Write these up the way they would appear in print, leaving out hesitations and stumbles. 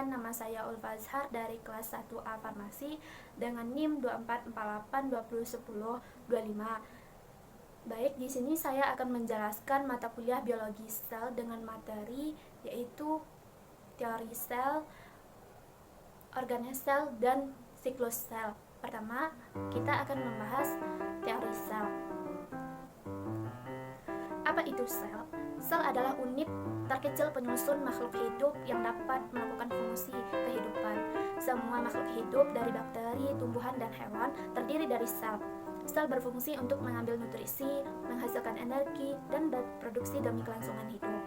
Perkenalkan, nama saya Ulfa Azhar dari kelas 1A Farmasi dengan NIM 2448201025. Baik, di sini saya akan menjelaskan mata kuliah biologi sel dengan materi yaitu teori sel, organes sel, dan siklus sel. Pertama, kita akan membahas teori sel. Apa itu sel? Sel adalah unit terkecil penyusun makhluk hidup yang dapat melakukan fungsi kehidupan. Semua makhluk hidup dari bakteri, tumbuhan, dan hewan terdiri dari sel. Sel berfungsi untuk mengambil nutrisi, menghasilkan energi, dan berproduksi demi kelangsungan hidup.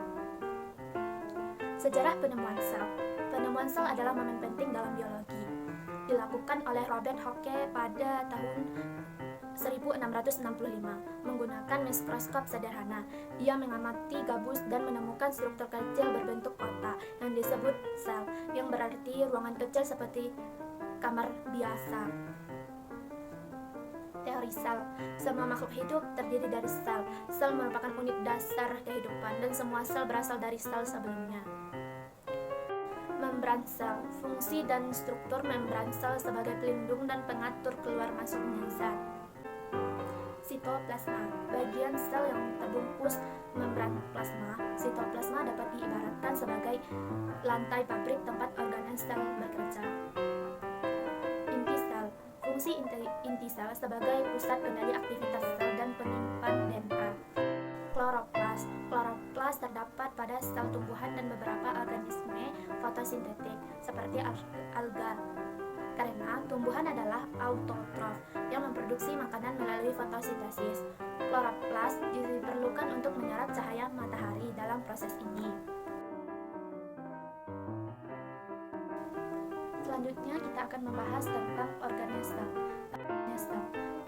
Sejarah penemuan sel. Penemuan sel adalah momen penting dalam biologi. Dilakukan oleh Robert Hooke pada tahun 1665 menggunakan mikroskop sederhana. Ia mengamati gabus dan menemukan struktur kecil berbentuk kotak yang disebut sel, yang berarti ruangan kecil seperti kamar biasa. Teori sel. Semua makhluk hidup terdiri dari sel. Sel merupakan unit dasar kehidupan dan semua sel berasal dari sel sebelumnya. Membran sel. Fungsi dan struktur membran sel sebagai pelindung dan pengatur keluar masuknya zat. Sitoplasma, bagian sel yang terbungkus membran plasma. Sitoplasma dapat diibaratkan sebagai lantai pabrik tempat organes sel bekerja. Inti sel, fungsi inti sel sebagai pusat kendali aktivitas sel dan penyimpan DNA. Kloroplas, kloroplas terdapat pada sel tumbuhan dan beberapa organisme fotosintetik seperti alga. Karena tumbuhan adalah autotrof yang memproduksi makanan melalui fotosintesis. Kloroplas diperlukan untuk menyerap cahaya matahari dalam proses ini. Selanjutnya kita akan membahas tentang organes sel.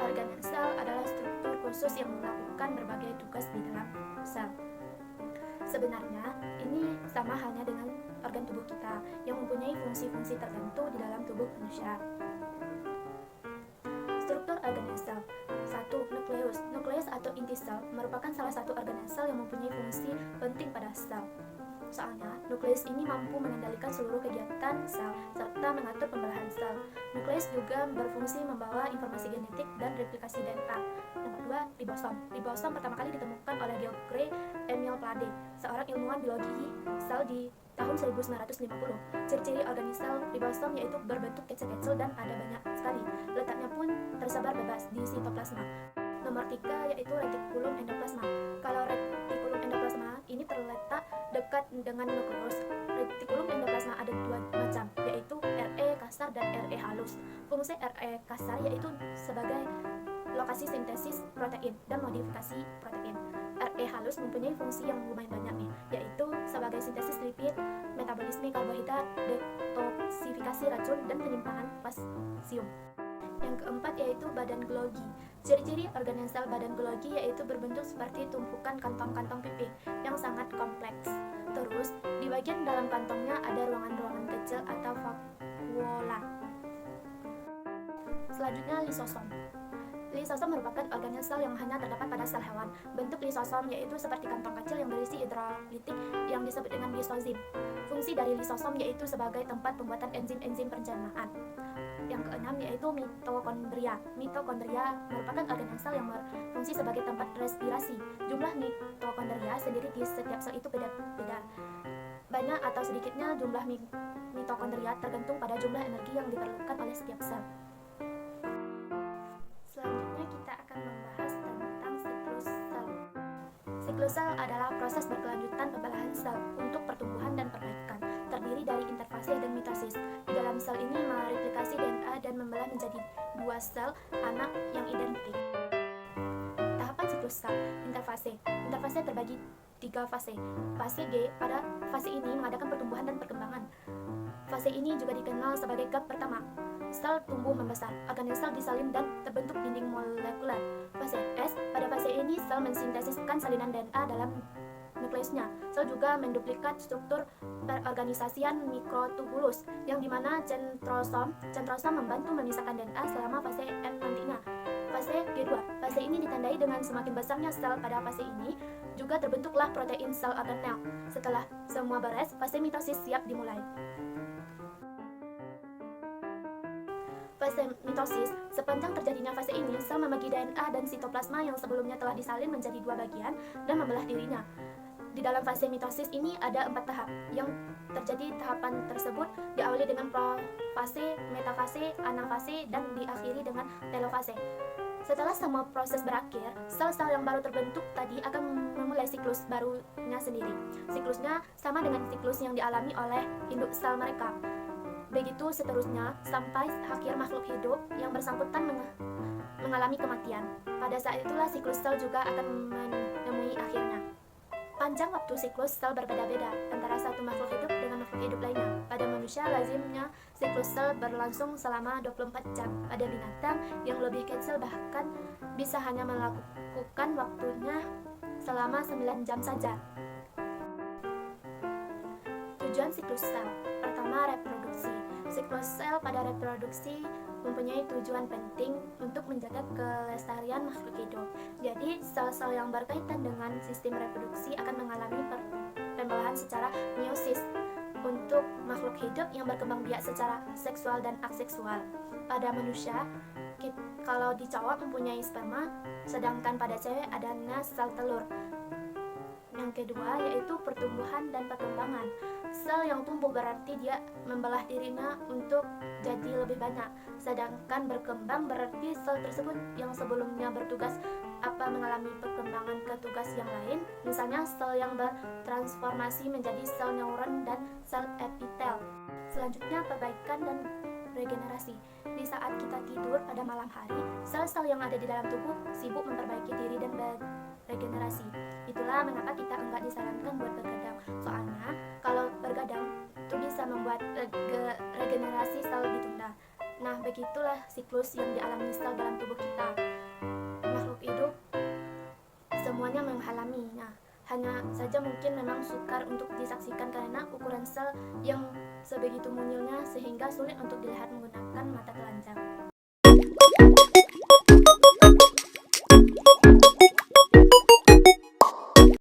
Organes sel adalah struktur khusus yang melakukan berbagai tugas di dalam sel. Sebenarnya, ini sama halnya dengan organ tubuh kita yang mempunyai fungsi-fungsi tertentu di dalam tubuh manusia. Struktur organes sel. 1. Nukleus. Nukleus atau inti sel merupakan salah satu organes sel yang mempunyai fungsi penting pada sel. Soalnya, nukleus ini mampu mengendalikan seluruh kegiatan sel serta mengatur pembelahan sel. Nukleus juga berfungsi membawa informasi genetik dan replikasi DNA. Nomor 2, ribosom. Ribosom pertama kali ditemukan oleh Geoffrey Emile Plade, seorang ilmuwan biologi sel di tahun 1950. Ciri-ciri organisme sel ribosom yaitu berbentuk kecil-kecil dan ada banyak sekali. Letaknya pun tersebar bebas di sitoplasma. Nomor 3 yaitu retikulum endoplasma. Kalau retikulum endoplasma ini terletak dekat dengan nukleus. Retikulum endoplasma ada dua macam, yaitu Re kasar dan Re halus. Fungsi Re kasar yaitu sebagai lokasi sintesis protein dan modifikasi protein. Re halus mempunyai fungsi yang lumayan banyak nih, yaitu sebagai sintesis lipid, metabolisme karbohidrat, detoksifikasi racun, dan penyimpanan kalsium. Yang keempat yaitu badan Golgi. Ciri-ciri organes sel badan Golgi yaitu berbentuk seperti tumpukan kantong-kantong pipih yang sangat kompleks. Terus, di bagian dalam kantongnya ada ruangan-ruangan kecil atau vakuola. Selanjutnya, lisosom. Lisosom merupakan organes sel yang hanya terdapat pada sel hewan. Bentuk lisosom yaitu seperti kantong kecil yang berisi hidrolitik yang disebut dengan lisozim. Fungsi dari lisosom yaitu sebagai tempat pembuatan enzim-enzim pencernaan. Yang keenam yaitu mitokondria. Mitokondria merupakan organes sel yang berfungsi sebagai tempat respirasi. Jumlah mitokondria sendiri di setiap sel itu beda-beda. Banyak atau sedikitnya jumlah mitokondria tergantung pada jumlah energi yang diperlukan oleh setiap sel. Selanjutnya kita akan membahas tentang siklus sel. Siklus sel adalah proses berkelanjutan pembelahan sel untuk pertumbuhan dan perbaikan, terdiri dari interfase dan mitosis. Di dalam sel ini mereplikasi DNA dan membelah menjadi dua sel anak yang identik. Tahapan siklus sel. Interfase. Interfase terbagi 3 fase. Fase G, pada fase ini mengadakan pertumbuhan dan perkembangan. Fase ini juga dikenal sebagai gap pertama. Sel tumbuh membesar, organes sel disalin dan terbentuk dinding molekuler. Fase S, pada fase ini sel mensintesiskan salinan DNA dalam nukleusnya. Sel juga menduplikat struktur perorganisasian mikrotubulus, yang dimana centrosom membantu memisahkan DNA selama fase M nantinya. Fase G2, fase ini ditandai dengan semakin besarnya sel. Pada fase ini juga terbentuklah protein sel organel. Setelah semua beres, fase mitosis siap dimulai. fase mitosis, sepanjang terjadinya fase ini, sel membagi DNA dan sitoplasma yang sebelumnya telah disalin menjadi dua bagian dan membelah dirinya. Di dalam fase mitosis ini ada 4 tahap yang terjadi. Tahapan tersebut diawali dengan profase, metafase, anafase, dan diakhiri dengan telofase. Setelah semua proses berakhir, sel-sel yang baru terbentuk tadi akan memulai siklus barunya sendiri. Siklusnya sama dengan siklus yang dialami oleh induk sel mereka. Begitu seterusnya sampai akhir makhluk hidup yang bersangkutan mengalami kematian. Pada saat itulah siklus sel juga akan menemui akhirnya. Panjang waktu siklus sel berbeda-beda antara satu makhluk hidup dengan makhluk hidup lainnya. Pada manusia lazimnya siklus sel berlangsung selama 24 jam. Pada binatang yang lebih kecil bahkan bisa hanya melakukan waktunya selama 9 jam saja. Tujuan siklus sel. Pertama, reproduksi. Siklus sel pada reproduksi mempunyai tujuan penting untuk menjaga kelestarian makhluk hidup. Jadi, sel-sel yang berkaitan dengan sistem reproduksi akan mengalami pembelahan secara meiosis untuk makhluk hidup yang berkembang biak secara seksual dan aseksual. Pada manusia, kalau di cowok mempunyai sperma, sedangkan pada cewek adanya sel telur. Yang kedua yaitu pertumbuhan dan perkembangan. Sel yang tumbuh berarti dia membelah dirinya untuk jadi lebih banyak, sedangkan berkembang berarti sel tersebut yang sebelumnya bertugas mengalami perkembangan ke tugas yang lain. Misalnya sel yang bertransformasi menjadi sel neuron dan sel epitel. Selanjutnya, perbaikan dan regenerasi. Di saat kita tidur pada malam hari, sel-sel yang ada di dalam tubuh sibuk memperbaiki diri dan beregenerasi. Itulah mengapa kita enggak disarankan buat begadang. Soalnya kalau begadang itu bisa membuat regenerasi sel ditunda. Nah, begitulah siklus yang dialami sel dalam tubuh kita. Makhluk hidup semuanya mengalaminya. Hanya saja mungkin memang sukar untuk disaksikan karena ukuran sel yang sebegitu mungilnya sehingga sulit untuk dilihat menggunakan mata telanjang.